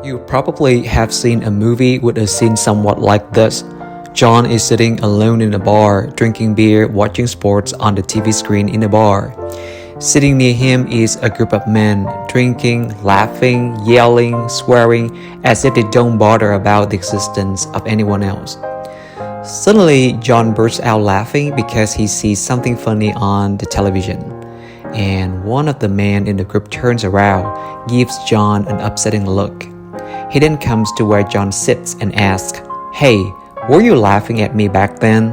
You probably have seen a movie with a scene somewhat like this. John is sitting alone in a bar, drinking beer, watching sports on the TV screen in the bar. Sitting near him is a group of men, drinking, laughing, yelling, swearing, as if they don't bother about the existence of anyone else. Suddenly, John bursts out laughing because he sees something funny on the television. And one of the men in the group turns around, gives John an upsetting look. He then comes to where John sits and asks, "Hey, were you laughing at me back then?"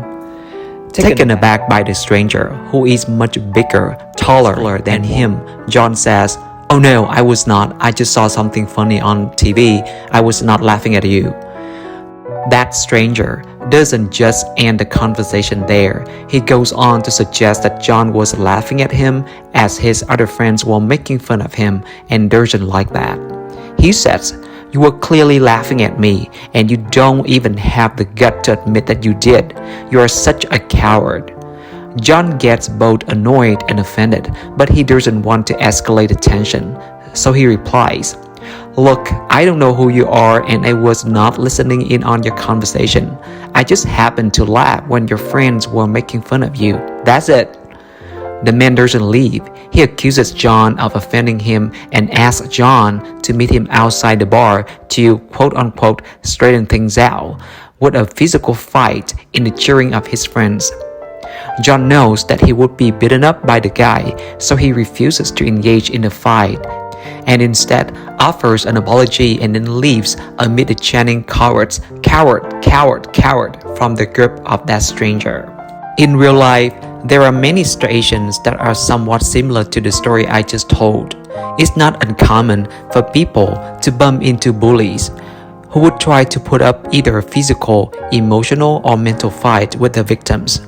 Taken aback by the stranger, who is much bigger, taller than him, John says, "Oh no, I was not. I just saw something funny on TV. I was not laughing at you." That stranger doesn't just end the conversation there. He goes on to suggest that John was laughing at him as his other friends were making fun of him and doesn't like that. He says, "You were clearly laughing at me, and you don't even have the gut to admit that you did. You are such a coward." John gets both annoyed and offended, but he doesn't want to escalate the tension. So he replies, "Look, I don't know who you are and I was not listening in on your conversation. I just happened to laugh when your friends were making fun of you. That's it." The man doesn't leave. He accuses John of offending him and asks John to meet him outside the bar to quote-unquote straighten things out with a physical fight in the cheering of his friends. John knows that he would be beaten up by the guy, so he refuses to engage in the fight and instead offers an apology and then leaves amid the chanting "Cowards, coward, coward, coward" from the group of that stranger. In real life, there are many situations that are somewhat similar to the story I just told. It's not uncommon for people to bump into bullies who would try to put up either a physical, emotional, or mental fight with the victims.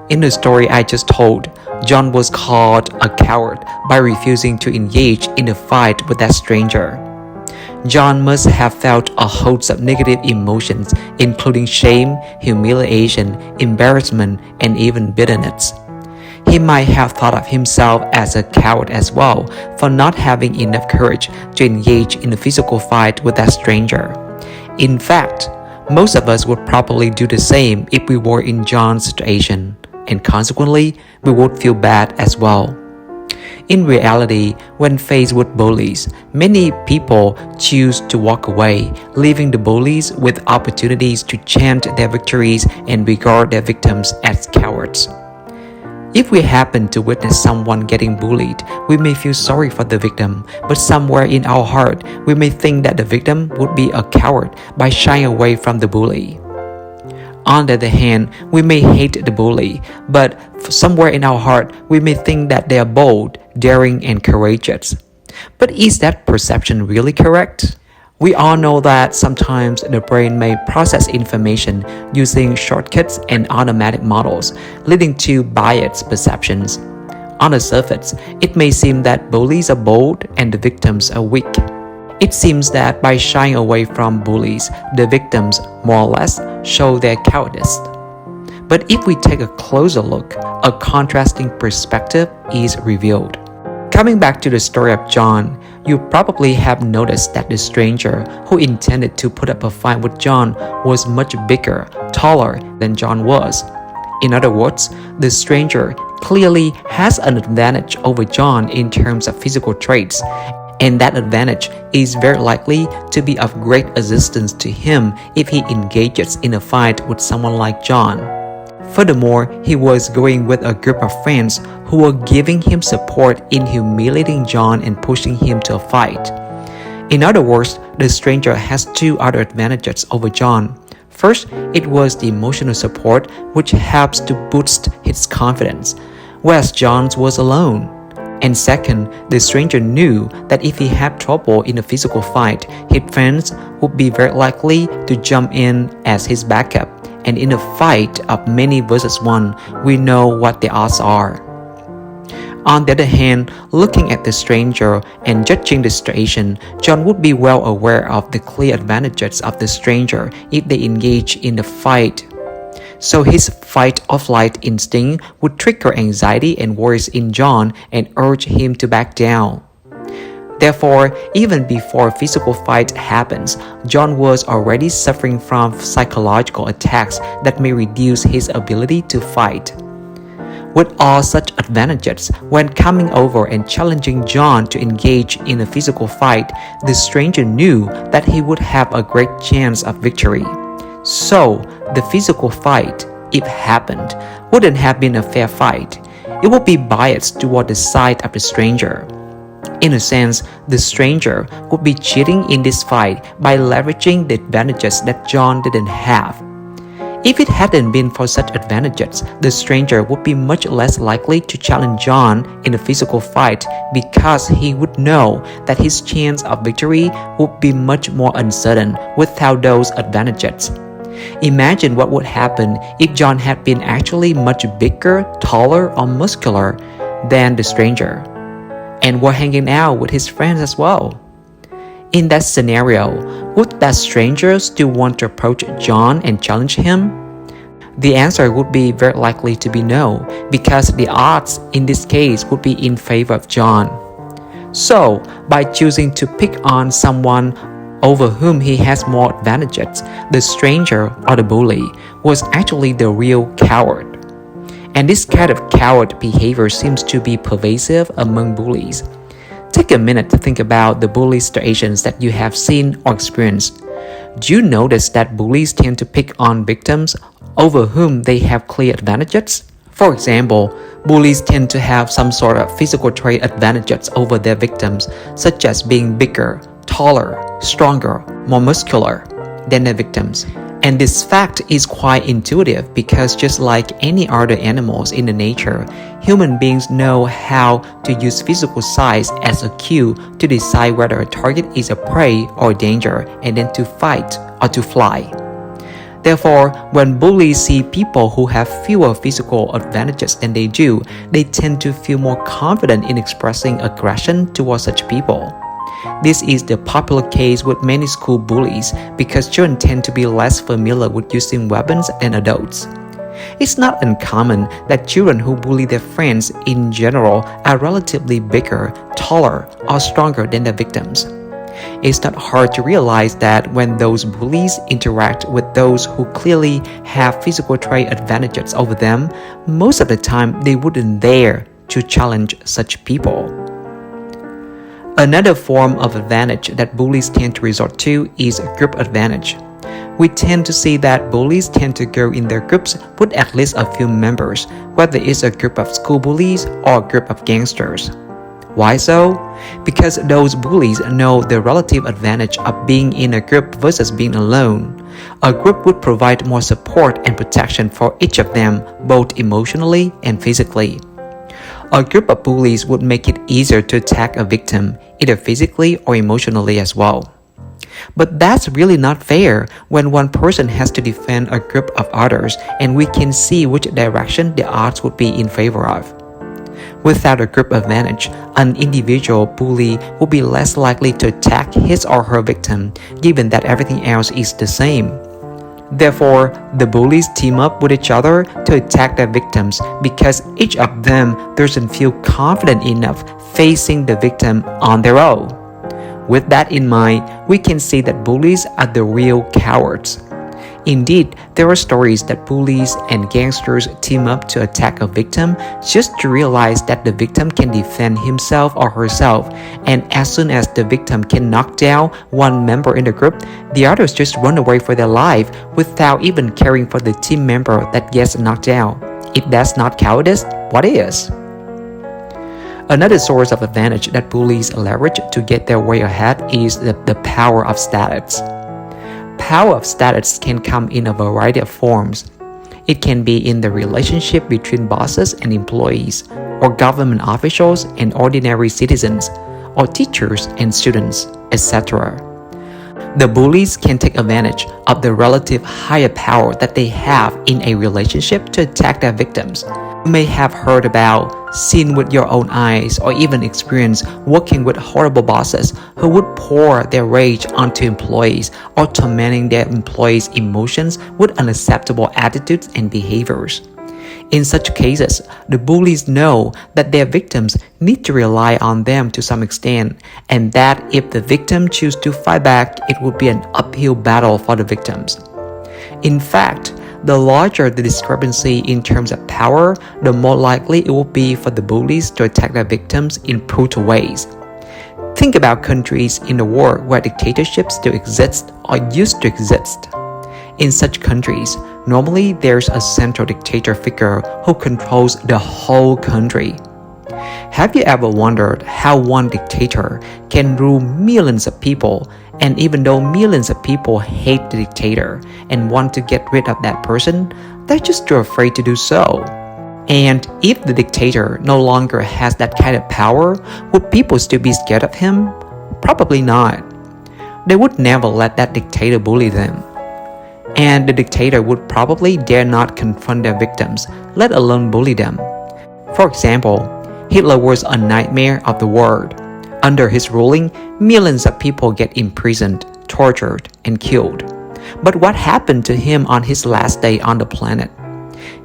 In the story I just told, John was called a coward by refusing to engage in a fight with that stranger. John must have felt a host of negative emotions, including shame, humiliation, embarrassment, and even bitterness. He might have thought of himself as a coward as well for not having enough courage to engage in a physical fight with that stranger. In fact, most of us would probably do the same if we were in John's situation, and consequently, we would feel bad as well. In reality, when faced with bullies, many people choose to walk away, leaving the bullies with opportunities to chant their victories and regard their victims as cowards. If we happen to witness someone getting bullied, we may feel sorry for the victim, but somewhere in our heart, we may think that the victim would be a coward by shying away from the bully. On the other hand, we may hate the bully, but somewhere in our heart, we may think that they are bold, daring, and courageous. But is that perception really correct? We all know that sometimes the brain may process information using shortcuts and automatic models, leading to biased perceptions. On the surface, it may seem that bullies are bold and the victims are weak. It seems that by shying away from bullies, the victims more or less show their cowardice. But if we take a closer look, a contrasting perspective is revealed. Coming back to the story of John, you probably have noticed that the stranger who intended to put up a fight with John was much bigger, taller than John was. In other words, the stranger clearly has an advantage over John in terms of physical traits, and that advantage is very likely to be of great assistance to him if he engages in a fight with someone like John. Furthermore, he was going with a group of friends who were giving him support in humiliating John and pushing him to a fight. In other words, the stranger has two other advantages over John. First, it was the emotional support which helps to boost his confidence, whereas John's was alone. And second, the stranger knew that if he had trouble in a physical fight, his friends would be very likely to jump in as his backup. And in a fight of many versus one, we know what the odds are. On the other hand, looking at the stranger and judging the situation, John would be well aware of the clear advantages of the stranger if they engage in the fight. So his fight-or-flight instinct would trigger anxiety and worries in John and urge him to back down. Therefore, even before a physical fight happens, John was already suffering from psychological attacks that may reduce his ability to fight. With all such advantages, when coming over and challenging John to engage in a physical fight, the stranger knew that he would have a great chance of victory. So, the physical fight, if happened, wouldn't have been a fair fight. It would be biased toward the side of the stranger. In a sense, the stranger would be cheating in this fight by leveraging the advantages that John didn't have. If it hadn't been for such advantages, the stranger would be much less likely to challenge John in a physical fight because he would know that his chance of victory would be much more uncertain without those advantages. Imagine what would happen if John had been actually much bigger, taller, or muscular than the stranger, and were hanging out with his friends as well. In that scenario, would that stranger still want to approach John and challenge him? The answer would be very likely to be no, because the odds in this case would be in favor of John. So, by choosing to pick on someone over whom he has more advantages, the stranger or the bully was actually the real coward. And this kind of coward behavior seems to be pervasive among bullies. Take a minute to think about the bully situations that you have seen or experienced. Do you notice that bullies tend to pick on victims over whom they have clear advantages? For example, bullies tend to have some sort of physical trait advantages over their victims, such as being bigger, taller, stronger, more muscular than their victims. And this fact is quite intuitive because just like any other animals in the nature, human beings know how to use physical size as a cue to decide whether a target is a prey or danger and then to fight or to fly. Therefore, when bullies see people who have fewer physical advantages than they do, they tend to feel more confident in expressing aggression towards such people. This is the popular case with many school bullies because children tend to be less familiar with using weapons than adults. It's not uncommon that children who bully their friends in general are relatively bigger, taller, or stronger than their victims. It's not hard to realize that when those bullies interact with those who clearly have physical trait advantages over them, most of the time they wouldn't dare to challenge such people. Another form of advantage that bullies tend to resort to is group advantage. We tend to see that bullies tend to go in their groups with at least a few members, whether it's a group of school bullies or a group of gangsters. Why so? Because those bullies know the relative advantage of being in a group versus being alone. A group would provide more support and protection for each of them, both emotionally and physically. A group of bullies would make it easier to attack a victim, either physically or emotionally as well. But that's really not fair when one person has to defend a group of others and we can see which direction the odds would be in favor of. Without a group advantage, an individual bully would be less likely to attack his or her victim, given that everything else is the same. Therefore, the bullies team up with each other to attack their victims because each of them doesn't feel confident enough facing the victim on their own. With that in mind, we can see that bullies are the real cowards. Indeed, there are stories that bullies and gangsters team up to attack a victim just to realize that the victim can defend himself or herself, and as soon as the victim can knock down one member in the group, the others just run away for their life without even caring for the team member that gets knocked down. If that's not cowardice, what is? Another source of advantage that bullies leverage to get their way ahead is the power of status. Power of status can come in a variety of forms. It can be in the relationship between bosses and employees, or government officials and ordinary citizens, or teachers and students, etc. The bullies can take advantage of the relative higher power that they have in a relationship to attack their victims. You may have heard about, seen with your own eyes, or even experienced working with horrible bosses who would pour their rage onto employees or tormenting their employees' emotions with unacceptable attitudes and behaviors. In such cases, the bullies know that their victims need to rely on them to some extent, and that if the victim chooses to fight back, it would be an uphill battle for the victims. In fact, the larger the discrepancy in terms of power, the more likely it will be for the bullies to attack their victims in brutal ways. Think about countries in the world where dictatorships still exist or used to exist. In such countries, normally there's a central dictator figure who controls the whole country. Have you ever wondered how one dictator can rule millions of people, and even though millions of people hate the dictator and want to get rid of that person, they're just too afraid to do so? And if the dictator no longer has that kind of power, would people still be scared of him? Probably not. They would never let that dictator bully them. And the dictator would probably dare not confront their victims, let alone bully them. For example, Hitler was a nightmare of the world. Under his ruling, millions of people get imprisoned, tortured, and killed. But what happened to him on his last day on the planet?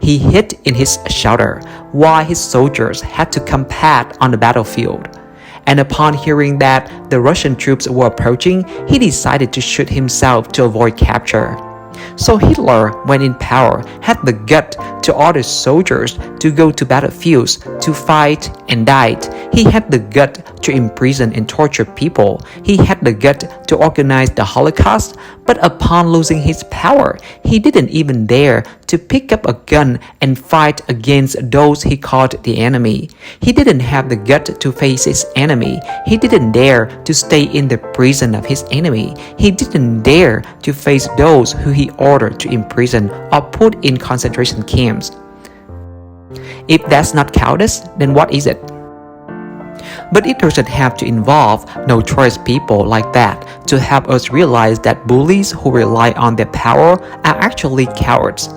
He hid in his shelter while his soldiers had to combat on the battlefield. And upon hearing that the Russian troops were approaching, he decided to shoot himself to avoid capture. So Hitler, when in power, had the gut to order soldiers to go to battlefields to fight and died. He had the gut to imprison and torture people. He had the gut to organize the Holocaust, but upon losing his power, he didn't even dare to pick up a gun and fight against those he called the enemy. He didn't have the gut to face his enemy. He didn't dare to stay in the prison of his enemy. He didn't dare to face those who he ordered to imprison or put in concentration camps. If that's not cowardice, then what is it? But it doesn't have to involve notorious people like that to help us realize that bullies who rely on their power are actually cowards.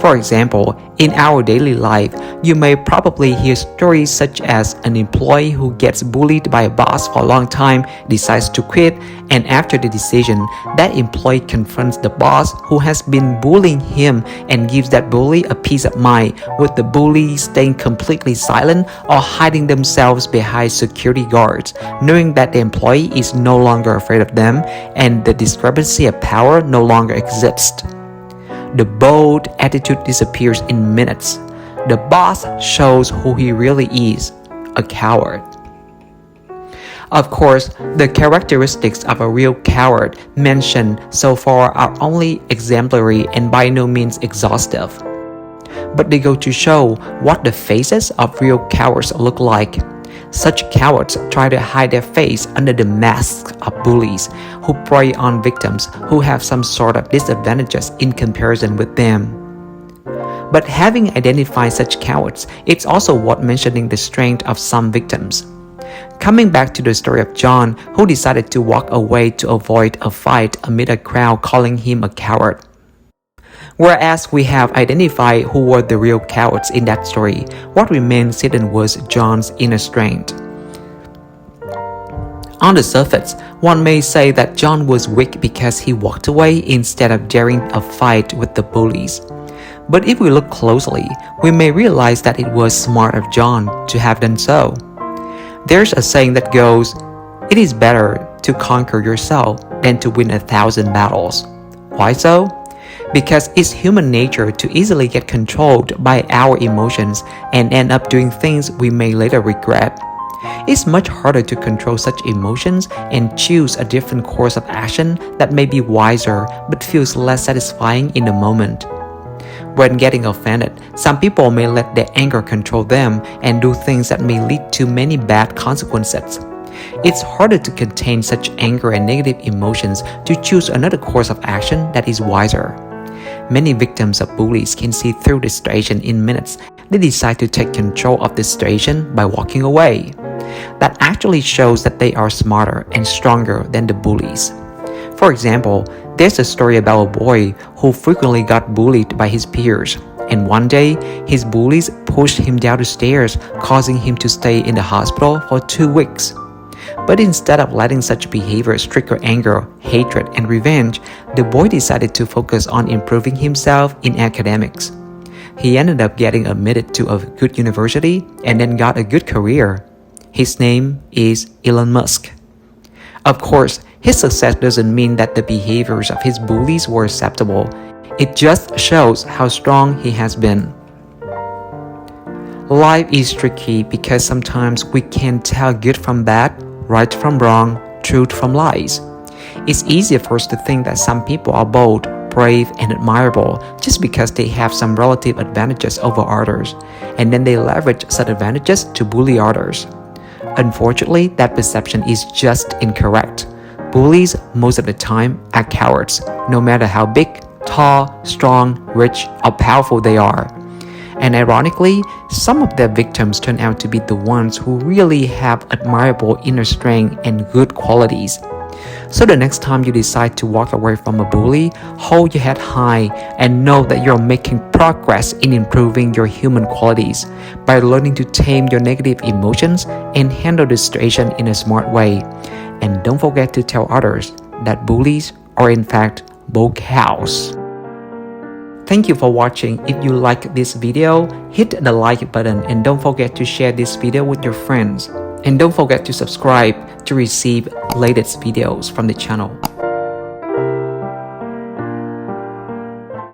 For example, in our daily life, you may probably hear stories such as an employee who gets bullied by a boss for a long time, decides to quit, and after the decision, that employee confronts the boss who has been bullying him and gives that bully a peace of mind, with the bully staying completely silent or hiding themselves behind security guards, knowing that the employee is no longer afraid of them and the discrepancy of power no longer exists. The bold attitude disappears in minutes. The boss shows who he really is, a coward. Of course, the characteristics of a real coward mentioned so far are only exemplary and by no means exhaustive. But they go to show what the faces of real cowards look like. Such cowards try to hide their face under the masks of bullies who prey on victims who have some sort of disadvantages in comparison with them. But having identified such cowards, it's also worth mentioning the strength of some victims. Coming back to the story of John, who decided to walk away to avoid a fight amid a crowd calling him a coward. Whereas we have identified who were the real cowards in that story, what remains hidden was John's inner strength. On the surface, one may say that John was weak because he walked away instead of daring a fight with the bullies. But if we look closely, we may realize that it was smart of John to have done so. There's a saying that goes, "It is better to conquer yourself than to win 1,000 battles." Why so? Because it's human nature to easily get controlled by our emotions and end up doing things we may later regret. It's much harder to control such emotions and choose a different course of action that may be wiser but feels less satisfying in the moment. When getting offended, some people may let their anger control them and do things that may lead to many bad consequences. It's harder to contain such anger and negative emotions to choose another course of action that is wiser. Many victims of bullies can see through the situation in minutes. They decide to take control of the situation by walking away. That actually shows that they are smarter and stronger than the bullies. For example, there's a story about a boy who frequently got bullied by his peers, and one day, his bullies pushed him down the stairs, causing him to stay in the hospital for 2 weeks. But instead of letting such behaviors trigger anger, hatred, and revenge, the boy decided to focus on improving himself in academics. He ended up getting admitted to a good university and then got a good career. His name is Elon Musk. Of course, his success doesn't mean that the behaviors of his bullies were acceptable. It just shows how strong he has been. Life is tricky because sometimes we can't tell good from bad, right from wrong, truth from lies. It's easier for us to think that some people are bold, brave, and admirable just because they have some relative advantages over others, and then they leverage such advantages to bully others. Unfortunately, that perception is just incorrect. Bullies, most of the time, are cowards, no matter how big, tall, strong, rich, or powerful they are. And ironically, some of their victims turn out to be the ones who really have admirable inner strength and good qualities. So the next time you decide to walk away from a bully, hold your head high and know that you're making progress in improving your human qualities by learning to tame your negative emotions and handle the situation in a smart way. And don't forget to tell others that bullies are in fact both cows. Thank you for watching. If you like this video, hit the like button and don't forget to share this video with your friends. And don't forget to subscribe to receive latest videos from the channel.